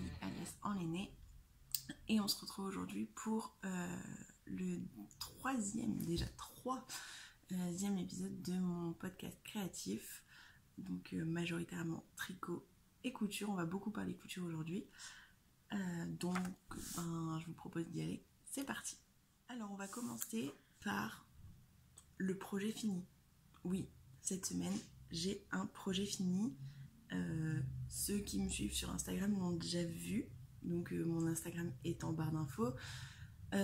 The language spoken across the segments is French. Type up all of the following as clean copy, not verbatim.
Camille alias Enlaînée et on se retrouve aujourd'hui pour le troisième épisode de mon podcast créatif, donc majoritairement tricot et couture. On va beaucoup parler couture aujourd'hui, donc je vous propose d'y aller. C'est parti. Alors on va commencer par le projet fini. Oui, cette semaine j'ai un projet fini. Ceux qui me suivent sur Instagram l'ont déjà vu, donc mon Instagram est en barre d'infos.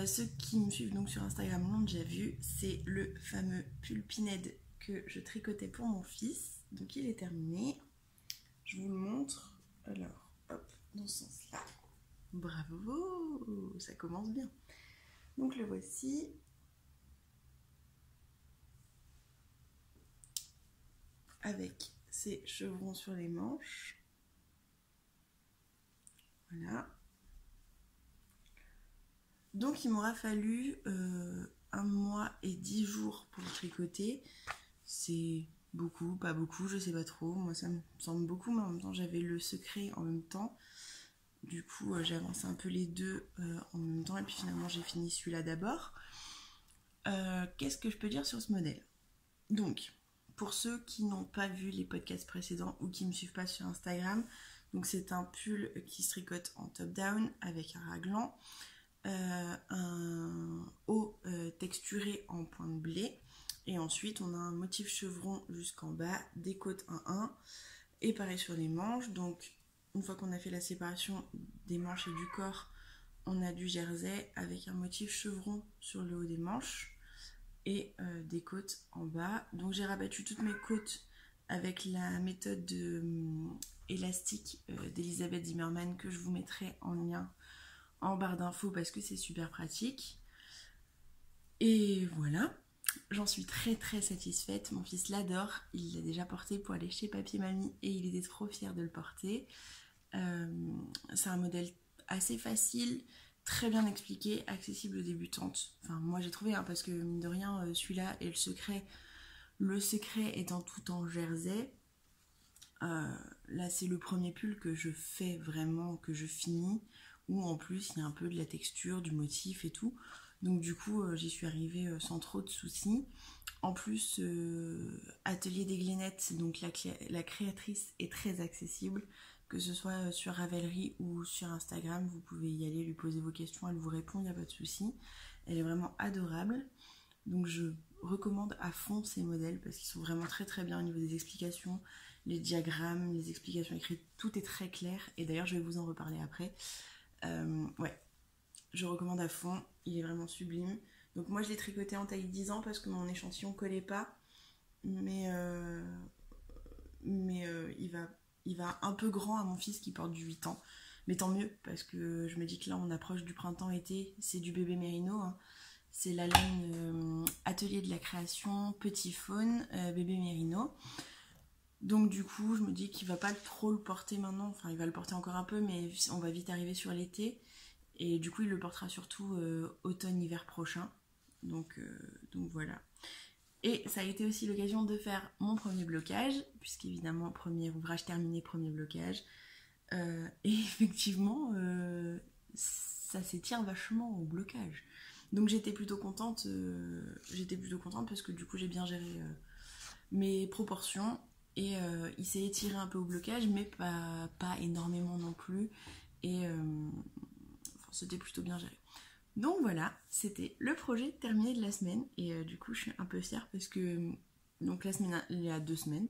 Ceux qui me suivent donc sur Instagram l'ont déjà vu, c'est le fameux pull Pinhead que je tricotais pour mon fils. Donc il est terminé, je vous le montre. Alors hop, dans ce sens là, bravo, ça commence bien. Donc le voici. Avec ses chevrons sur les manches. Voilà. Donc il m'aura fallu 1 mois et 10 jours pour le tricoter. C'est beaucoup, pas beaucoup, je sais pas trop. Moi ça me semble beaucoup, mais en même temps j'avais le secret en même temps. Du coup j'ai avancé un peu les deux en même temps et puis finalement j'ai fini celui-là d'abord. Qu'est-ce que je peux dire sur ce modèle? Donc, pour ceux qui n'ont pas vu les podcasts précédents ou qui ne me suivent pas sur Instagram, donc c'est un pull qui se tricote en top-down avec un raglan, un haut texturé en point de blé, et ensuite on a un motif chevron jusqu'en bas, des côtes 1-1, et pareil sur les manches. Donc une fois qu'on a fait la séparation des manches et du corps, on a du jersey avec un motif chevron sur le haut des manches et des côtes en bas. Donc j'ai rabattu toutes mes côtes avec la méthode élastique d'Elisabeth Zimmermann que je vous mettrai en lien en barre d'infos parce que c'est super pratique. Et voilà, j'en suis très très satisfaite. Mon fils l'adore, il l'a déjà porté pour aller chez Papy et Mamie et il était trop fier de le porter. C'est un modèle assez facile, très bien expliqué, accessible aux débutantes. Enfin, moi j'ai trouvé, parce que mine de rien, celui-là et le secret étant tout en jersey. Là, c'est le premier pull que je fais vraiment, que je finis, où en plus il y a un peu de la texture, du motif et tout. Donc du coup, j'y suis arrivée sans trop de soucis. En plus, Atelier des Glénettes, donc la créatrice est très accessible. Que ce soit sur Ravelry ou sur Instagram, vous pouvez y aller, lui poser vos questions, elle vous répond, il n'y a pas de souci. Elle est vraiment adorable. Donc je recommande à fond ces modèles parce qu'ils sont vraiment très très bien au niveau des explications, les diagrammes, les explications écrites, tout est très clair. Et d'ailleurs, je vais vous en reparler après. Ouais, je recommande à fond, il est vraiment sublime. Donc moi, je l'ai tricoté en taille 10 ans parce que mon échantillon ne collait pas. Mais il va un peu grand à mon fils qui porte du 8 ans. Mais tant mieux, parce que je me dis que là, on approche du printemps-été. C'est du bébé Mérino. C'est la laine Atelier de la création, Petit Faune, bébé Mérino. Donc du coup, je me dis qu'il va pas trop le porter maintenant. Enfin, il va le porter encore un peu, mais on va vite arriver sur l'été. Et du coup, il le portera surtout automne-hiver prochain. Donc voilà. Et ça a été aussi l'occasion de faire mon premier blocage, puisqu'évidemment, premier ouvrage terminé, premier blocage. Et effectivement, ça s'étire vachement au blocage. Donc j'étais plutôt contente parce que du coup j'ai bien géré mes proportions. Et il s'est étiré un peu au blocage, mais pas énormément non plus. Et c'était plutôt bien géré. Donc voilà, c'était le projet terminé de la semaine et du coup je suis un peu fière parce que donc il y a 2 semaines,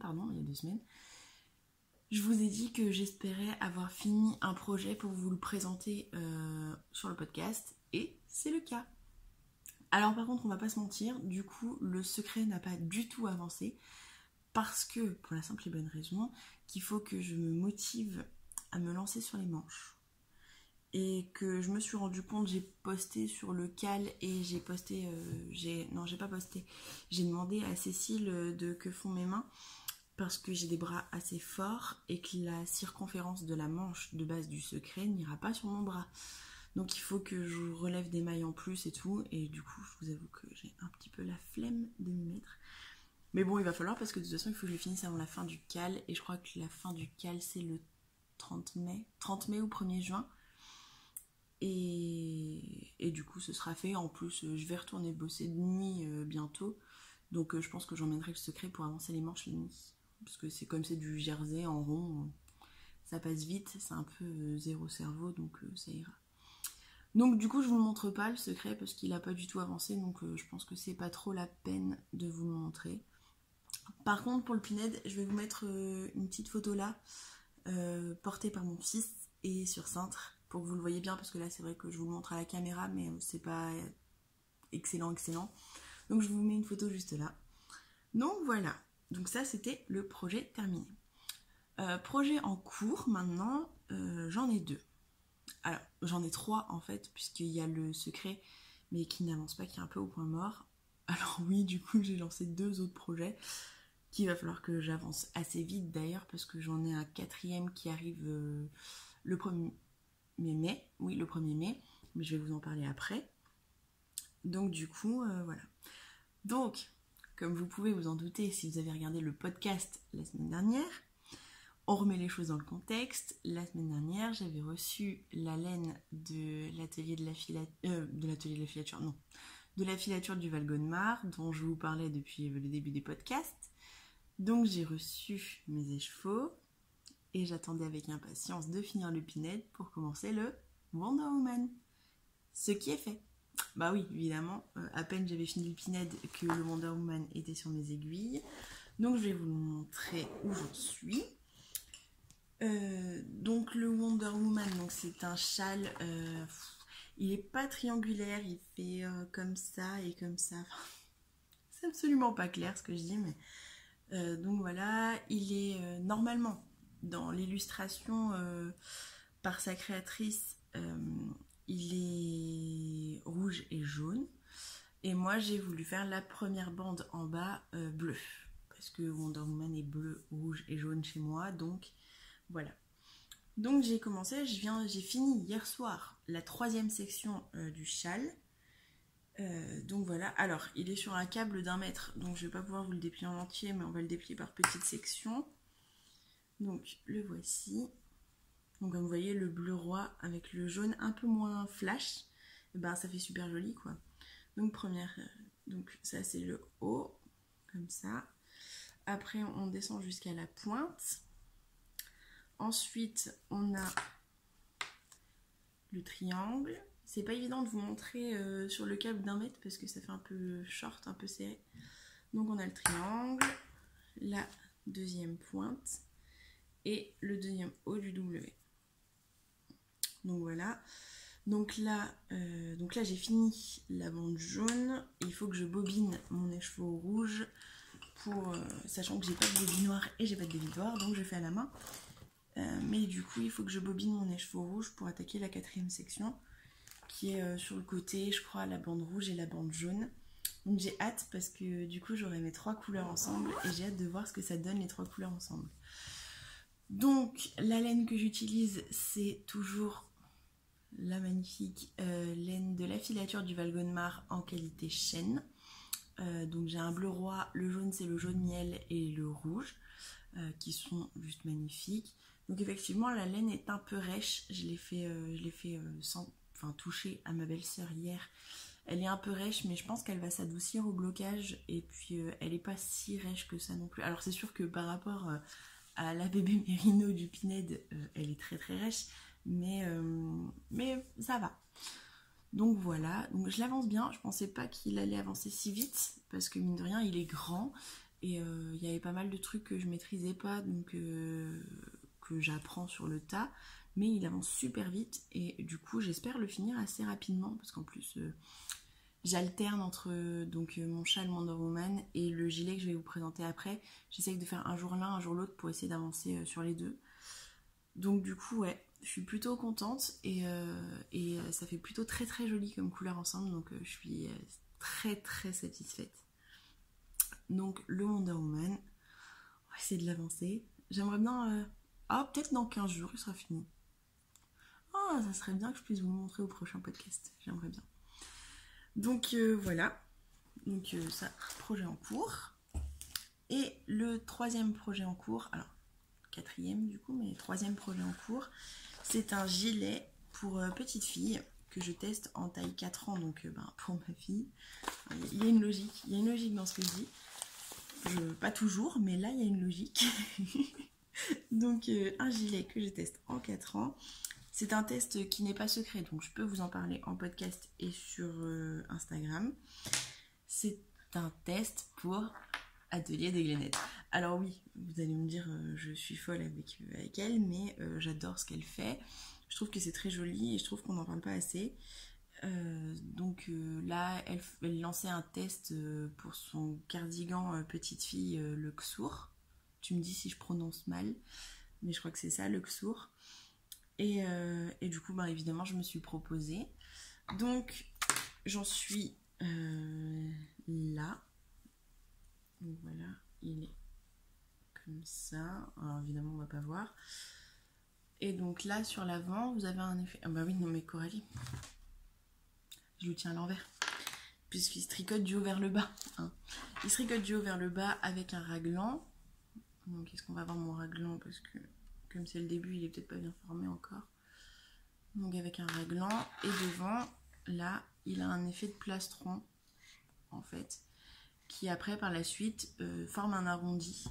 je vous ai dit que j'espérais avoir fini un projet pour vous le présenter sur le podcast et c'est le cas. Alors par contre on va pas se mentir, du coup le secret n'a pas du tout avancé parce que pour la simple et bonne raison qu'il faut que je me motive à me lancer sur les manches. Et que je me suis rendu compte, j'ai posté sur le cal et j'ai demandé à Cécile de que font mes mains parce que j'ai des bras assez forts et que la circonférence de la manche de base du secret n'ira pas sur mon bras. Donc il faut que je relève des mailles en plus et tout, et du coup je vous avoue que j'ai un petit peu la flemme de m'y mettre. Mais bon, il va falloir parce que de toute façon il faut que je le finisse avant la fin du cal, et je crois que la fin du cal c'est le 30 mai ou 1er juin. Et du coup ce sera fait. En plus je vais retourner bosser de nuit bientôt. Donc je pense que j'emmènerai le secret pour avancer les manches la nuit. Parce que c'est comme c'est du jersey en rond, ça passe vite, c'est un peu zéro cerveau, donc ça ira. Donc du coup je vous le montre pas le secret parce qu'il a pas du tout avancé, donc je pense que c'est pas trop la peine de vous le montrer. Par contre pour le Pinhead, je vais vous mettre une petite photo là, portée par mon fils et sur cintre, pour que vous le voyez bien, parce que là c'est vrai que je vous le montre à la caméra, mais c'est pas excellent. Donc je vous mets une photo juste là. Donc voilà, donc ça c'était le projet terminé. Projet en cours maintenant, j'en ai 2. Alors j'en ai 3 en fait, puisqu'il y a le secret, mais qui n'avance pas, qui est un peu au point mort. Alors oui, du coup j'ai lancé 2 autres projets, qu'il va falloir que j'avance assez vite d'ailleurs, parce que j'en ai un 4e qui arrive le 1er mai. Oui, le 1er mai, mais je vais vous en parler après. Donc du coup, voilà. Donc, comme vous pouvez vous en douter si vous avez regardé le podcast la semaine dernière, on remet les choses dans le contexte. La semaine dernière, j'avais reçu la laine de l'atelier de la filature, de la filature du Val-Gonnemar, dont je vous parlais depuis le début des podcasts. Donc j'ai reçu mes échevaux et j'attendais avec impatience de finir le Pinhead pour commencer le Wonder Woman. Ce qui est fait. Bah oui, évidemment, à peine j'avais fini le Pinhead que le Wonder Woman était sur mes aiguilles. Donc je vais vous le montrer où j'en suis. Donc le Wonder Woman, donc c'est un châle, il est pas triangulaire, il fait comme ça et comme ça. C'est absolument pas clair ce que je dis, mais donc voilà, il est normalement dans l'illustration par sa créatrice, il est rouge et jaune. Et moi j'ai voulu faire la première bande en bas bleu, parce que Wonder Woman est bleu, rouge et jaune chez moi, donc voilà. Donc j'ai commencé, j'ai fini hier soir la 3e section du châle. Donc voilà, alors il est sur un câble d'1 mètre, donc je vais pas pouvoir vous le déplier en entier, mais on va le déplier par petites sections. Donc le voici. Donc comme vous voyez, le bleu roi avec le jaune un peu moins flash, et ben ça fait super joli quoi. Donc donc ça c'est le haut, comme ça. Après on descend jusqu'à la pointe. Ensuite on a le triangle. C'est pas évident de vous montrer sur le câble d'1 mètre parce que ça fait un peu short, un peu serré. Donc on a le triangle, la 2e pointe et le 2e haut du W. Donc voilà. Donc là j'ai fini la bande jaune. Il faut que je bobine mon écheveau rouge, sachant que j'ai pas de bobinoir et j'ai pas de dévidoir, donc je fais à la main. Mais du coup il faut que je bobine mon écheveau rouge pour attaquer la 4e section, qui est sur le côté, je crois, la bande rouge et la bande jaune. Donc j'ai hâte parce que du coup j'aurai mes 3 couleurs ensemble et j'ai hâte de voir ce que ça donne les 3 couleurs ensemble. Donc la laine que j'utilise, c'est toujours la magnifique laine de la filature du Val-Gonnemar en qualité chêne. Donc j'ai un bleu roi, le jaune c'est le jaune miel et le rouge qui sont juste magnifiques. Donc effectivement la laine est un peu rêche, je l'ai fait sans toucher à ma belle-sœur hier. Elle est un peu rêche, mais je pense qu'elle va s'adoucir au blocage, et puis elle est pas si rêche que ça non plus. Alors c'est sûr que par rapport à la bébé Mérino du Pinhead, elle est très très rêche, mais ça va. Donc voilà, donc je l'avance bien. Je pensais pas qu'il allait avancer si vite, parce que mine de rien il est grand, et il y avait pas mal de trucs que je maîtrisais pas, donc que j'apprends sur le tas. Mais il avance super vite et du coup j'espère le finir assez rapidement, parce qu'en plus j'alterne entre mon châle Wonder Woman et le gilet que je vais vous présenter après. J'essaye de faire un jour l'un, un jour l'autre pour essayer d'avancer sur les deux. Donc du coup ouais, je suis plutôt contente et ça fait plutôt très très joli comme couleur ensemble, donc je suis très très satisfaite. Donc le Wonder Woman, on va essayer de l'avancer. J'aimerais bien... peut-être dans 15 jours il sera fini. Oh, ça serait bien que je puisse vous le montrer au prochain podcast. J'aimerais bien. Donc voilà. Donc ça, projet en cours. Et le 3e projet en cours, alors 4e du coup, mais 3e projet en cours. C'est un gilet pour petite fille que je teste en taille 4 ans, donc pour ma fille. Il y a une logique dans ce que je dis. Pas toujours, mais là il y a une logique. Donc un gilet que je teste en 4 ans. C'est un test qui n'est pas secret, donc je peux vous en parler en podcast et sur Instagram. C'est un test pour Atelier des Glénettes. Alors oui, vous allez me dire je suis folle avec elle, mais j'adore ce qu'elle fait. Je trouve que c'est très joli et je trouve qu'on n'en parle pas assez. Donc là, elle lançait un test pour son cardigan petite fille Luxour. Tu me dis si je prononce mal, mais je crois que c'est ça, Luxour. Et du coup, évidemment, je me suis proposée. Donc, j'en suis là. Donc voilà, il est comme ça. Alors évidemment, on va pas voir. Et donc là, sur l'avant, vous avez un effet... Ah bah oui, non mais Coralie, je le tiens à l'envers. Puisqu'il se tricote du haut vers le bas. Hein. Il se tricote du haut vers le bas avec un raglan. Donc est-ce qu'on va voir mon raglan? Parce que comme c'est le début, il est peut-être pas bien formé encore. Donc avec un raglan. Et devant, là, il a un effet de plastron, en fait, qui après, par la suite, forme un arrondi.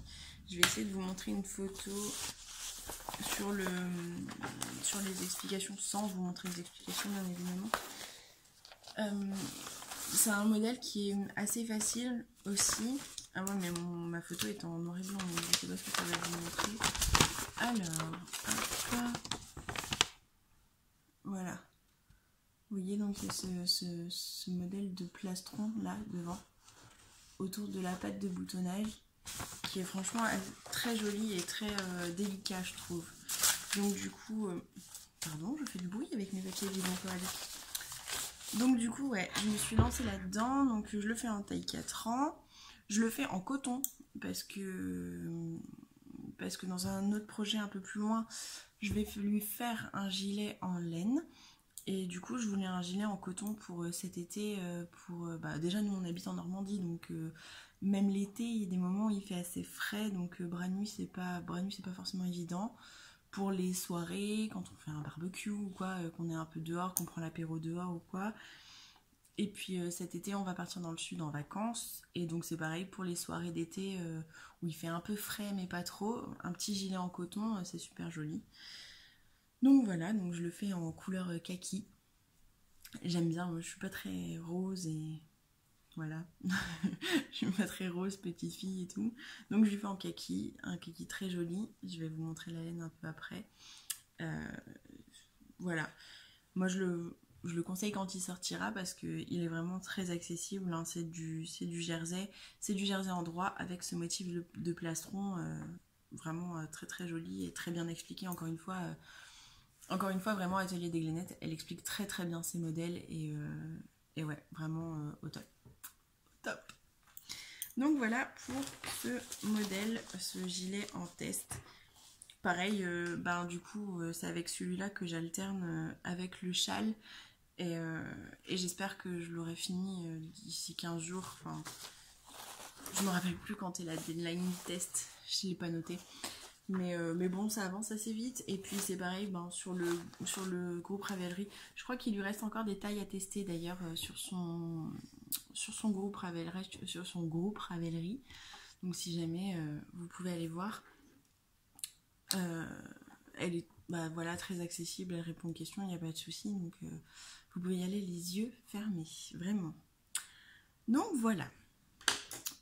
Je vais essayer de vous montrer une photo sur les explications, sans vous montrer les explications, bien évidemment. C'est un modèle qui est assez facile aussi. Ah ouais, mais ma photo est en noir et blanc, donc je sais pas ce que ça va vous montrer. Alors, hop. Voilà. Vous voyez, donc il y a ce modèle de plastron là devant, autour de la patte de boutonnage, qui est franchement très joli et très délicat, je trouve. Donc du coup, pardon, je fais du bruit avec mes papiers vides encore avec. Donc du coup, ouais, je me suis lancée là-dedans. Donc je le fais en taille 4 ans. Je le fais en coton parce que dans un autre projet un peu plus loin, je vais lui faire un gilet en laine. Et du coup, je voulais un gilet en coton pour cet été. Déjà, nous, on habite en Normandie, donc même l'été, il y a des moments où il fait assez frais. Donc bras nus, c'est pas forcément évident. Pour les soirées, quand on fait un barbecue ou quoi, qu'on est un peu dehors, qu'on prend l'apéro dehors ou quoi. Et puis cet été, on va partir dans le sud en vacances. Et donc c'est pareil pour les soirées d'été où il fait un peu frais mais pas trop. Un petit gilet en coton, c'est super joli. Donc voilà, donc je le fais en couleur kaki. J'aime bien, moi je suis pas très rose et voilà. Je suis pas très rose, petite fille et tout. Donc je le fais en kaki, un kaki très joli. Je vais vous montrer la laine un peu après. Voilà. Moi je le conseille quand il sortira parce qu'il est vraiment très accessible. Hein. C'est du jersey. C'est du jersey en droit avec ce motif de plastron vraiment très très joli et très bien expliqué. Encore une fois, vraiment Atelier des Glénettes, elle explique très très bien ses modèles et ouais, vraiment au top. Top. Donc voilà pour ce modèle, ce gilet en test. Pareil, du coup, c'est avec celui-là que j'alterne avec le châle. Et j'espère que je l'aurai fini d'ici 15 jours. Enfin, je me rappelle plus quand est la deadline du test, je ne l'ai pas noté. Mais bon, ça avance assez vite. Et puis c'est pareil sur le groupe Ravelry. Je crois qu'il lui reste encore des tailles à tester d'ailleurs sur son groupe Ravelry. Donc si jamais vous pouvez aller voir. Elle est très accessible, elle répond aux questions, il n'y a pas de souci. Donc vous pouvez y aller les yeux fermés, vraiment. Donc voilà.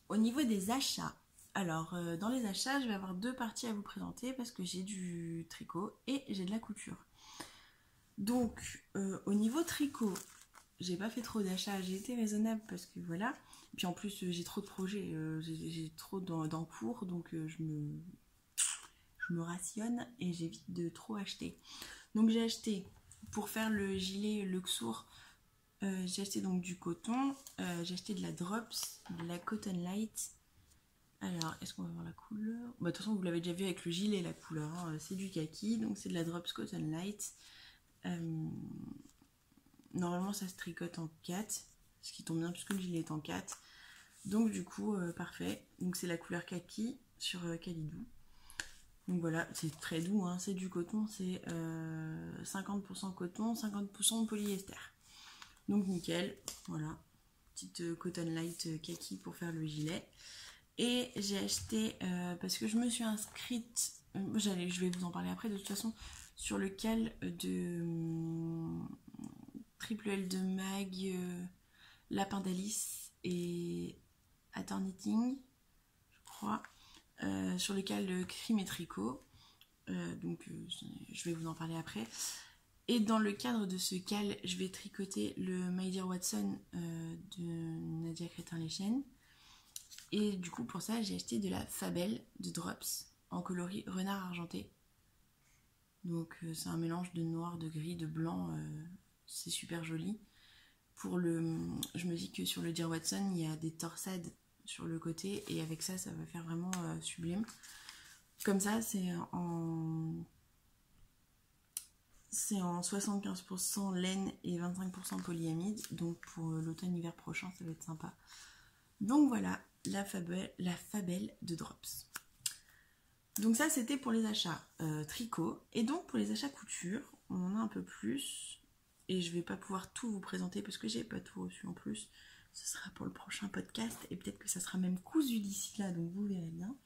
Au niveau des achats, alors dans les achats, je vais avoir deux parties à vous présenter parce que j'ai du tricot et j'ai de la couture. Donc au niveau tricot, j'ai pas fait trop d'achats, j'ai été raisonnable parce que voilà. Et puis en plus j'ai trop de projets, j'ai trop d'encours, donc je me rationne et j'évite de trop acheter. Donc j'ai acheté pour faire le gilet Luxour. J'ai acheté donc du coton, j'ai acheté de la Drops, de la Cotton Light. Alors, est-ce qu'on va voir la couleur? De toute façon, vous l'avez déjà vu avec le gilet, la couleur. Hein. C'est du kaki, donc c'est de la Drops Cotton Light. Normalement, ça se tricote en 4, ce qui tombe bien puisque le gilet est en 4. Donc du coup, parfait. Donc c'est la couleur kaki sur Calidou. Donc voilà, c'est très doux, hein, c'est du coton, c'est 50% coton, 50% polyester. Donc nickel, voilà, petite cotton light kaki pour faire le gilet. Et j'ai acheté, parce que je me suis inscrite, je vais vous en parler après de toute façon, sur le cal de Triple L de Mag, Lapin d'Alice et Ator Knitting, je crois, sur le cal de Crime et Tricot. Donc je vais vous en parler après. Et dans le cadre de ce cal, je vais tricoter le My Dear Watson de Nadia Crétin-Lechen. Et du coup, pour ça, j'ai acheté de la Fabelle de Drops en coloris renard argenté. Donc c'est un mélange de noir, de gris, de blanc. C'est super joli. Je me dis que sur le Dear Watson, il y a des torsades sur le côté. Et avec ça, ça va faire vraiment sublime. Comme ça, c'est en 75% laine et 25% polyamide. Donc pour l'automne-hiver prochain, ça va être sympa. Donc voilà, la Fabelle de Drops. Donc ça, c'était pour les achats tricot. Et donc pour les achats couture, on en a un peu plus. Et je vais pas pouvoir tout vous présenter parce que j'ai pas tout reçu en plus. Ce sera pour le prochain podcast. Et peut-être que ça sera même cousu d'ici là, donc vous verrez bien.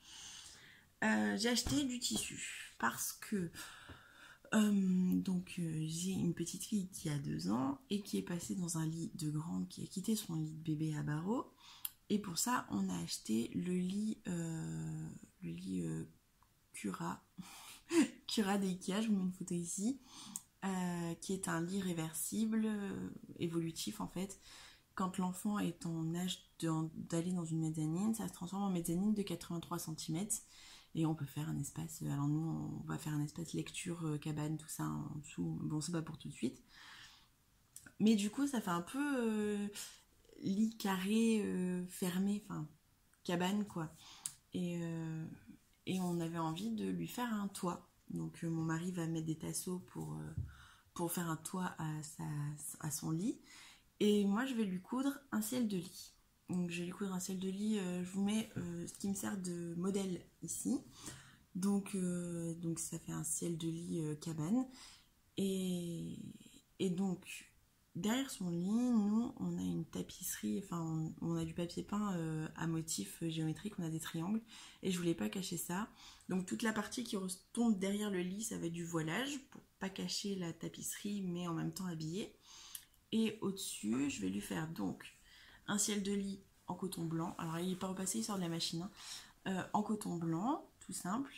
J'ai acheté du tissu parce que j'ai une petite fille qui a 2 ans et qui est passée dans un lit de grande, qui a quitté son lit de bébé à barreaux. Et pour ça, on a acheté le lit Cura, Cura d'Ikea, je vous mets une photo ici, qui est un lit réversible, évolutif en fait. Quand l'enfant est en âge d'aller dans une mezzanine, ça se transforme en mezzanine de 83 cm. Et on peut faire un espace, alors nous on va faire un espace lecture, cabane, tout ça en dessous. Bon, c'est pas pour tout de suite. Mais du coup, ça fait un peu lit carré, fermé, enfin cabane quoi. Et on avait envie de lui faire un toit. Donc mon mari va mettre des tasseaux pour faire un toit à son lit. Et moi je vais lui coudre un ciel de lit. Donc je vais lui coudre un ciel de lit, je vous mets ce qui me sert de modèle ici. Donc ça fait un ciel de lit cabane. Et donc derrière son lit, nous on a une tapisserie, enfin on a du papier peint à motif géométrique, on a des triangles. Et je voulais pas cacher ça. Donc toute la partie qui retombe derrière le lit, ça va être du voilage pour pas cacher la tapisserie mais en même temps habiller. Et au-dessus, je vais lui faire donc un ciel de lit en coton blanc. Alors il n'est pas repassé, il sort de la machine. En coton blanc, tout simple.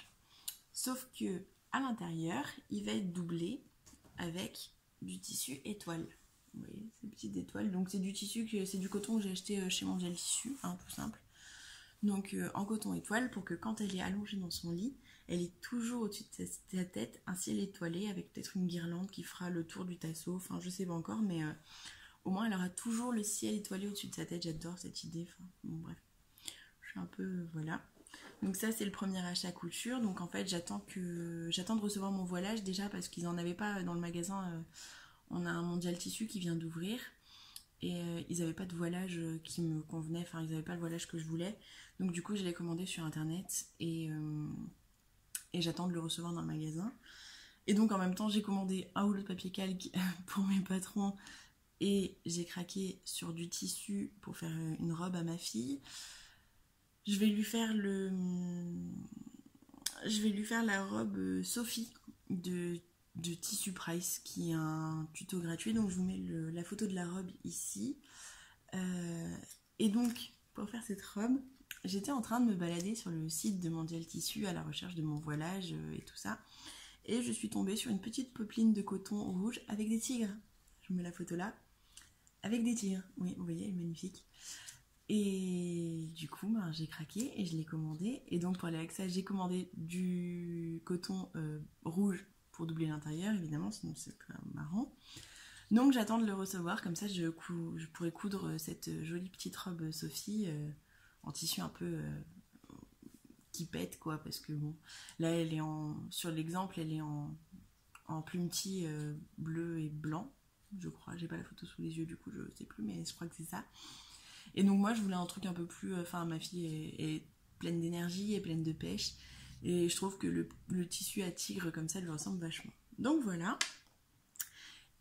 Sauf que à l'intérieur, il va être doublé avec du tissu étoile. Vous voyez, ces petites étoiles. Donc c'est du tissu, c'est du coton que j'ai acheté chez Mondial Tissu, hein, tout simple. Donc en coton étoile pour que quand elle est allongée dans son lit, elle est toujours au-dessus de sa tête un ciel étoilé avec peut-être une guirlande qui fera le tour du tasseau. Enfin, je sais pas encore, mais au moins elle aura toujours le ciel étoilé au-dessus de sa tête. J'adore cette idée. Enfin, bon, bref, je suis un peu voilà. Donc ça c'est le premier achat couture. Donc en fait j'attends de recevoir mon voilage déjà parce qu'ils en avaient pas dans le magasin. On a un Mondial Tissu qui vient d'ouvrir. Et ils n'avaient pas de voilage qui me convenait, enfin ils n'avaient pas le voilage que je voulais. Donc du coup je l'ai commandé sur internet et j'attends de le recevoir dans le magasin. Et donc en même temps j'ai commandé un rouleau de papier calque pour mes patrons et j'ai craqué sur du tissu pour faire une robe à ma fille. Je vais lui faire la robe Sophie de Tissu Price qui est un tuto gratuit. Donc je vous mets la photo de la robe ici. Et donc pour faire cette robe, j'étais en train de me balader sur le site de Mondial Tissu à la recherche de mon voilage et tout ça. Et je suis tombée sur une petite popeline de coton rouge avec des tigres. Je vous mets la photo là. Avec des tigres. Oui, vous voyez, elle est magnifique. Et du coup, j'ai craqué et je l'ai commandé. Et donc pour aller avec ça, j'ai commandé du coton rouge pour doubler l'intérieur, évidemment, sinon c'est quand même marrant. Donc j'attends de le recevoir, comme ça je pourrai coudre cette jolie petite robe Sophie en tissu un peu qui pète quoi, parce que bon, là elle est sur l'exemple, elle est en plumetis bleu et blanc, je crois, j'ai pas la photo sous les yeux du coup, je sais plus, mais je crois que c'est ça. Et donc moi je voulais un truc un peu plus, ma fille est pleine d'énergie et pleine de pêche. Et je trouve que le tissu à tigre comme ça lui ressemble vachement. Donc voilà.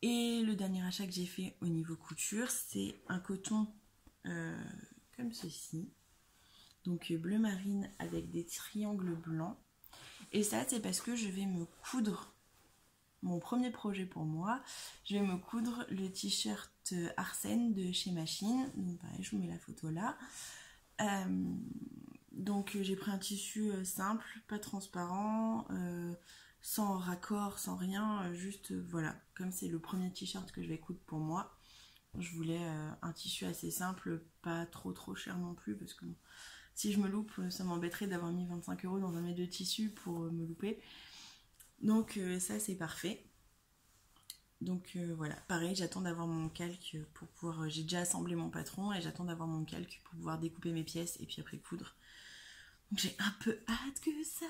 Et le dernier achat que j'ai fait au niveau couture, c'est un coton comme ceci. Donc bleu marine avec des triangles blancs. Et ça, c'est parce que je vais me coudre, mon premier projet pour moi, je vais me coudre le t-shirt Arsène de chez Machine. Donc pareil, je vous mets la photo là. Donc j'ai pris un tissu simple, pas transparent, sans raccord, sans rien, juste voilà, comme c'est le premier t-shirt que je vais coudre pour moi, je voulais un tissu assez simple, pas trop cher non plus, parce que si je me loupe, ça m'embêterait d'avoir mis 25 € dans un mètre de tissu pour me louper. Donc ça c'est parfait. Donc voilà, pareil, j'attends d'avoir mon calque pour pouvoir... j'ai déjà assemblé mon patron et j'attends d'avoir mon calque pour pouvoir découper mes pièces et puis après coudre. Donc j'ai un peu hâte que ça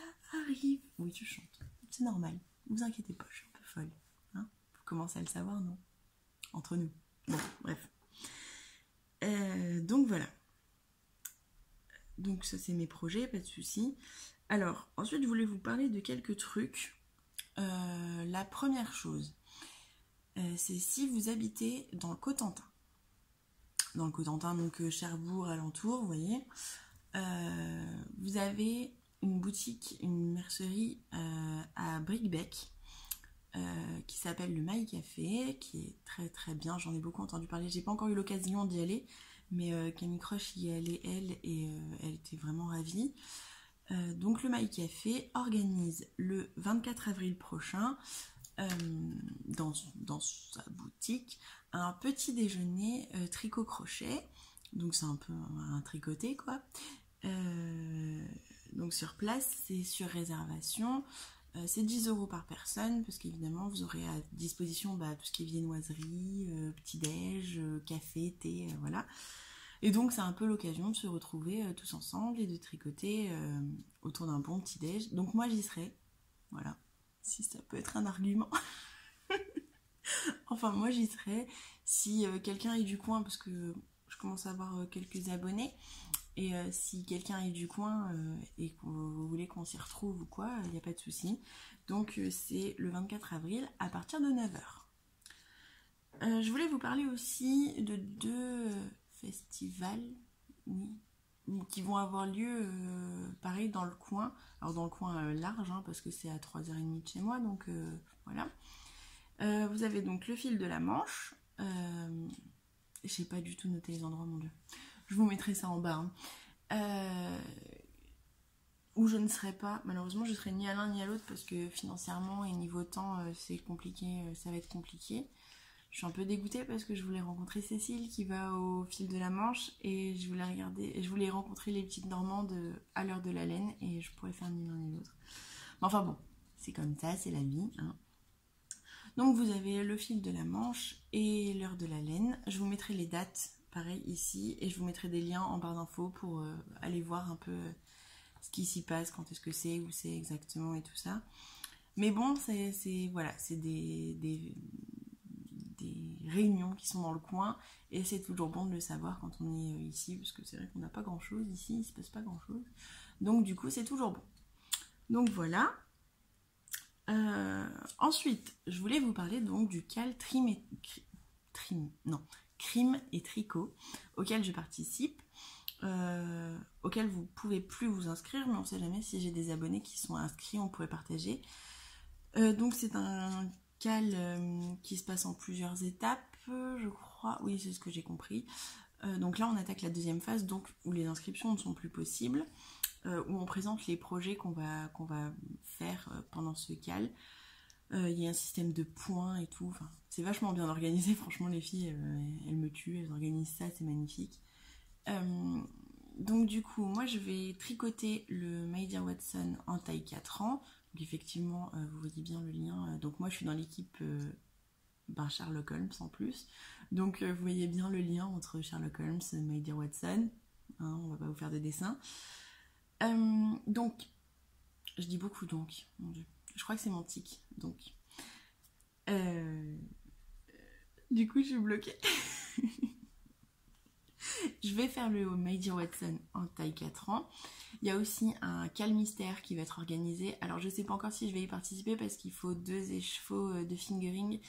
arrive. Oui, tu chantes, c'est normal, vous inquiétez pas, je suis un peu folle. Hein, vous commencez à le savoir, non? Entre nous. Bon, bref. Donc voilà. Donc ça c'est mes projets, pas de soucis. Alors, ensuite je voulais vous parler de quelques trucs. La première chose, c'est si vous habitez dans le Cotentin. Dans le Cotentin, donc Cherbourg, alentour, vous voyez. Vous avez une boutique, une mercerie à Bricbec qui s'appelle le Maï Café, qui est très très bien, j'en ai beaucoup entendu parler. J'ai pas encore eu l'occasion d'y aller, mais Camille Croche y est allée elle et elle était vraiment ravie. Donc le Maï Café organise le 24 avril prochain dans sa boutique un petit déjeuner tricot-crochet. Donc c'est un peu un tricoté quoi. Donc sur place, c'est sur réservation. C'est 10 € par personne, parce qu'évidemment vous aurez à disposition tout ce qui est viennoiserie, petit-déj, café, thé, voilà. Et donc c'est un peu l'occasion de se retrouver tous ensemble et de tricoter autour d'un bon petit-déj. Donc moi j'y serai, voilà, si ça peut être un argument. Enfin moi j'y serai, si quelqu'un est du coin, parce que je commence à avoir quelques abonnés, et si quelqu'un est du coin et que vous voulez qu'on s'y retrouve ou quoi, il n'y a pas de souci. Donc c'est le 24 avril à partir de 9 h. Je voulais vous parler aussi de 2 festivals qui vont avoir lieu pareil dans le coin. Alors dans le coin large, hein, parce que c'est à 3h30 de chez moi, donc voilà. Vous avez donc le fil de la Manche. J'ai pas du tout noté les endroits, mon dieu. Je vous mettrai ça en bas. Hein. Où je ne serai pas, malheureusement, je serai ni à l'un ni à l'autre parce que financièrement et niveau temps, c'est compliqué, ça va être compliqué. Je suis un peu dégoûtée parce que je voulais rencontrer Cécile qui va au fil de la Manche et je voulais rencontrer les petites Normandes à l'heure de la laine et je pourrais faire ni l'un ni l'autre. Mais enfin bon, c'est comme ça, c'est la vie. Hein. Donc vous avez le fil de la Manche et l'heure de la laine. Je vous mettrai les dates, pareil, ici, et je vous mettrai des liens en barre d'infos pour aller voir un peu ce qui s'y passe, quand est-ce que c'est, où c'est exactement et tout ça. Mais bon, voilà, c'est des réunions qui sont dans le coin et c'est toujours bon de le savoir quand on est ici, parce que c'est vrai qu'on n'a pas grand-chose ici, il ne se passe pas grand-chose. Donc du coup, c'est toujours bon. Donc voilà. Ensuite, je voulais vous parler donc du CAL crime et tricot auquel je participe, auquel vous pouvez plus vous inscrire, mais on ne sait jamais, si j'ai des abonnés qui sont inscrits, on pourrait partager. Donc c'est un CAL qui se passe en plusieurs étapes, je crois, oui c'est ce que j'ai compris. Donc là on attaque la deuxième phase, donc où les inscriptions ne sont plus possibles. Où on présente les projets qu'on va faire pendant ce CAL. Il y a un système de points et tout. Enfin, c'est vachement bien organisé. Franchement, les filles, elles me tuent. Elles organisent ça, c'est magnifique. Donc du coup, moi, je vais tricoter le My Dear Watson en taille 4 ans. Donc effectivement, vous voyez bien le lien. Donc moi, je suis dans l'équipe Sherlock Holmes en plus. Donc vous voyez bien le lien entre Sherlock Holmes et My Dear Watson. Hein, on va pas vous faire de dessin. Donc, je dis beaucoup donc, mon dieu, je crois que c'est mon tic, donc. Du coup, je suis bloquée. Je vais faire le My Dear Watson en taille 4 ans. Il y a aussi un Cal Mystère qui va être organisé. Alors je sais pas encore si je vais y participer parce qu'il faut 2 écheveaux de fingering.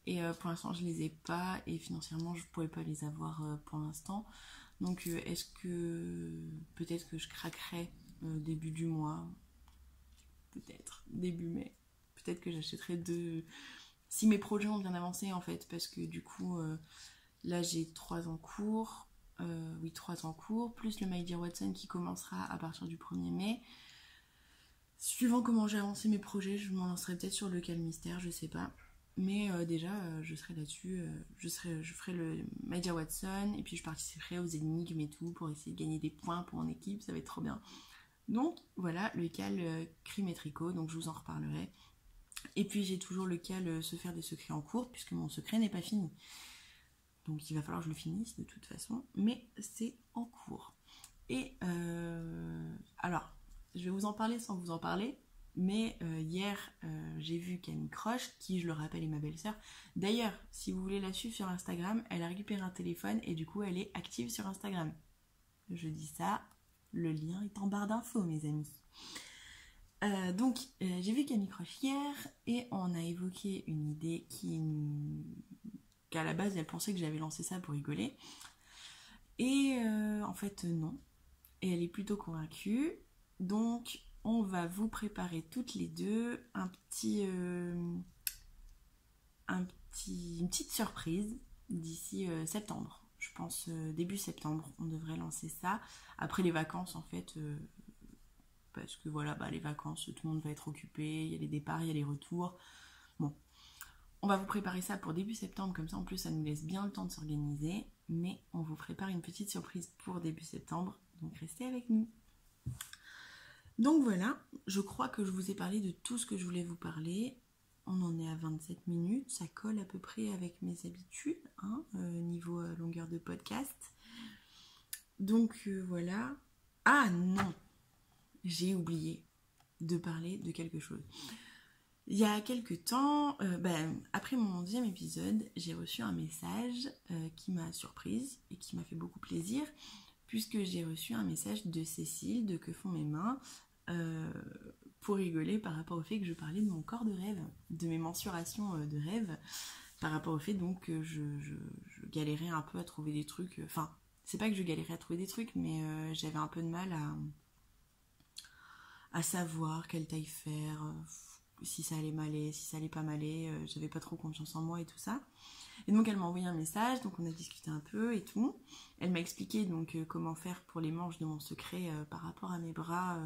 Et pour l'instant je les ai pas et financièrement je pourrais pas les avoir pour l'instant. Donc est-ce que peut-être que je craquerai début du mois, peut-être début mai, peut-être que j'achèterai 2 si mes projets ont bien avancé en fait, parce que du coup là j'ai 3 en cours, 3 en cours, plus le My Dear Watson qui commencera à partir du 1er mai. Suivant comment j'ai avancé mes projets, je m'en lancerai peut-être sur le Cal Mystère, je sais pas. Mais déjà, je serai là-dessus, je ferai le My Dear Watson, et puis je participerai aux énigmes et tout, pour essayer de gagner des points pour mon équipe, ça va être trop bien. Donc voilà, le Cal crime et tricot, donc je vous en reparlerai. Et puis j'ai toujours le Cal se faire des secrets en cours, puisque mon secret n'est pas fini. Donc il va falloir que je le finisse de toute façon, mais c'est en cours. Et alors, je vais vous en parler sans vous en parler. Mais hier, j'ai vu Camille Croche, qui, je le rappelle, est ma belle-sœur. D'ailleurs, si vous voulez la suivre sur Instagram, elle a récupéré un téléphone et du coup, elle est active sur Instagram. Je dis ça, le lien est en barre d'infos, mes amis. Donc, j'ai vu Camille Croche hier et on a évoqué une idée qu'à la base, elle pensait que j'avais lancé ça pour rigoler. Et en fait, non. Et elle est plutôt convaincue. Donc, on va vous préparer toutes les deux une petite surprise d'ici septembre. Je pense début septembre, on devrait lancer ça. Après les vacances, en fait, parce que voilà, les vacances, tout le monde va être occupé, il y a les départs, il y a les retours. Bon, on va vous préparer ça pour début septembre, comme ça en plus ça nous laisse bien le temps de s'organiser. Mais on vous prépare une petite surprise pour début septembre, donc restez avec nous. Donc voilà, je crois que je vous ai parlé de tout ce que je voulais vous parler. On en est à 27 minutes, ça colle à peu près avec mes habitudes, niveau longueur de podcast. Donc voilà. Ah non, j'ai oublié de parler de quelque chose. Il y a quelques temps, après mon 10e épisode, j'ai reçu un message qui m'a surprise et qui m'a fait beaucoup plaisir, puisque j'ai reçu un message de Cécile de Que font mes mains, pour rigoler par rapport au fait que je parlais de mon corps de rêve, de mes mensurations de rêve, par rapport au fait donc que je galérais un peu à trouver des trucs, enfin c'est pas que je galérais à trouver des trucs, mais j'avais un peu de mal à savoir quelle taille faire, si ça allait m'aller, si ça allait pas m'aller, j'avais pas trop confiance en moi et tout ça. Et donc elle m'a envoyé un message, donc on a discuté un peu et tout. Elle m'a expliqué donc comment faire pour les manches de mon secret par rapport à mes bras,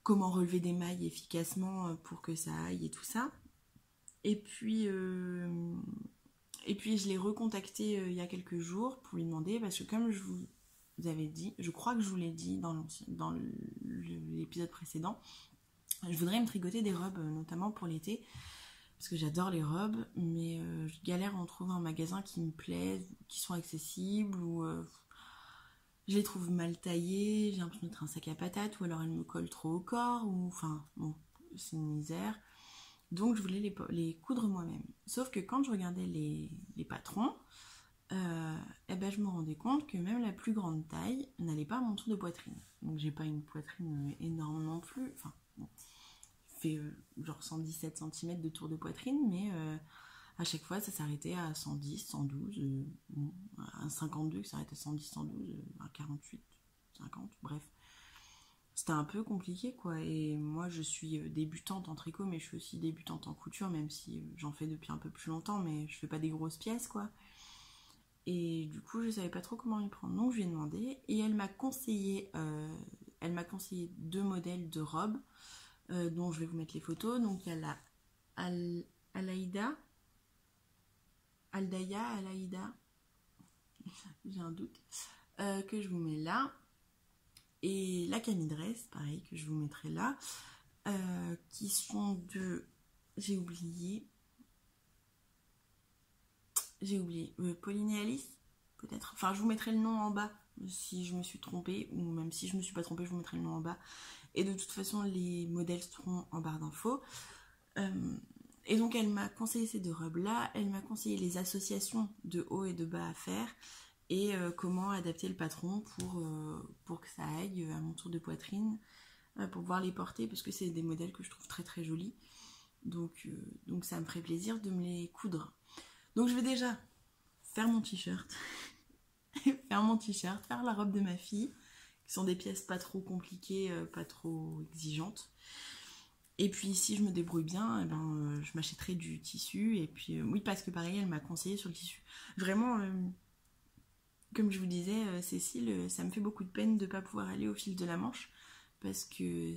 comment relever des mailles efficacement pour que ça aille et tout ça. Et puis je l'ai recontacté il y a quelques jours pour lui demander, parce que comme je vous avais dit, je crois que je vous l'ai dit dans l'épisode précédent, je voudrais me tricoter des robes, notamment pour l'été, parce que j'adore les robes, mais je galère à en trouver un magasin qui me plaise, qui soit accessible, ou je les trouve mal taillées, j'ai l'impression d'être un sac à patates, ou alors elles me collent trop au corps, ou enfin, bon, c'est une misère. Donc je voulais les coudre moi-même. Sauf que quand je regardais les patrons, je me rendais compte que même la plus grande taille n'allait pas à mon tour de poitrine. Donc j'ai pas une poitrine énorme non plus, enfin, bon, fait genre 117 cm de tour de poitrine, mais à chaque fois ça s'arrêtait à 110, 112, à 52 ça s'arrêtait à 110, 112, à 48, 50, bref. C'était un peu compliqué quoi, et moi je suis débutante en tricot, mais je suis aussi débutante en couture, même si j'en fais depuis un peu plus longtemps, mais je fais pas des grosses pièces quoi. Et du coup je savais pas trop comment m'y prendre, donc je lui ai demandé, et elle m'a conseillé 2 modèles de robes, dont je vais vous mettre les photos. Donc il y a la Alaïda, j'ai un doute, que je vous mets là, et la Camille Dress, pareil, que je vous mettrai là, qui sont de... J'ai oublié, Pauline et Alice, peut-être. Enfin, je vous mettrai le nom en bas, si je me suis trompée, ou même si je me suis pas trompée, je vous mettrai le nom en bas. Et de toute façon, les modèles seront en barre d'infos. Et donc elle m'a conseillé ces 2 robes-là, elle m'a conseillé les associations de haut et de bas à faire, et comment adapter le patron pour que ça aille à mon tour de poitrine, pour pouvoir les porter, parce que c'est des modèles que je trouve très très jolis. Donc ça me ferait plaisir de me les coudre. Donc je vais déjà faire mon t-shirt, faire la robe de ma fille, qui sont des pièces pas trop compliquées, pas trop exigeantes. Et puis si je me débrouille bien, je m'achèterai du tissu. Et puis oui, parce que pareil, elle m'a conseillé sur le tissu. Vraiment, comme je vous disais, Cécile, ça me fait beaucoup de peine de ne pas pouvoir aller au fil de la manche, parce que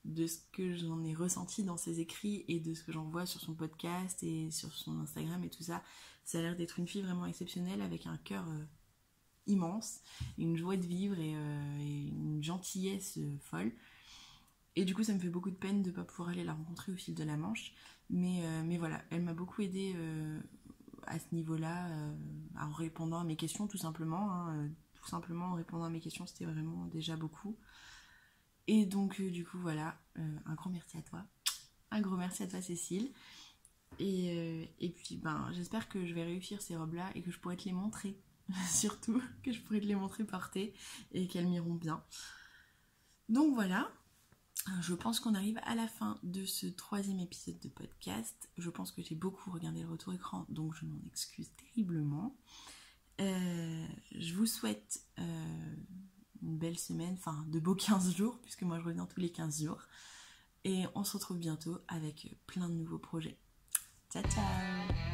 de ce que j'en ai ressenti dans ses écrits et de ce que j'en vois sur son podcast et sur son Instagram et tout ça, ça a l'air d'être une fille vraiment exceptionnelle, avec un cœur immense, une joie de vivre et une gentillesse folle. Et du coup, ça me fait beaucoup de peine de ne pas pouvoir aller la rencontrer au fil de la Manche. Mais voilà, elle m'a beaucoup aidée à ce niveau-là, en répondant à mes questions, tout simplement. Tout simplement, en répondant à mes questions, c'était vraiment déjà beaucoup. Et donc, du coup, voilà, un grand merci à toi. Un gros merci à toi, Cécile. Et puis, j'espère que je vais réussir ces robes-là et que je pourrai te les montrer. Surtout, que je pourrai te les montrer portées et qu'elles m'iront bien. Donc voilà. Je pense qu'on arrive à la fin de ce 3e épisode de podcast. Je pense que j'ai beaucoup regardé le retour écran, donc je m'en excuse terriblement. Je vous souhaite une belle semaine, enfin de beaux 15 jours, puisque moi je reviens tous les 15 jours. Et on se retrouve bientôt avec plein de nouveaux projets. Ciao ciao!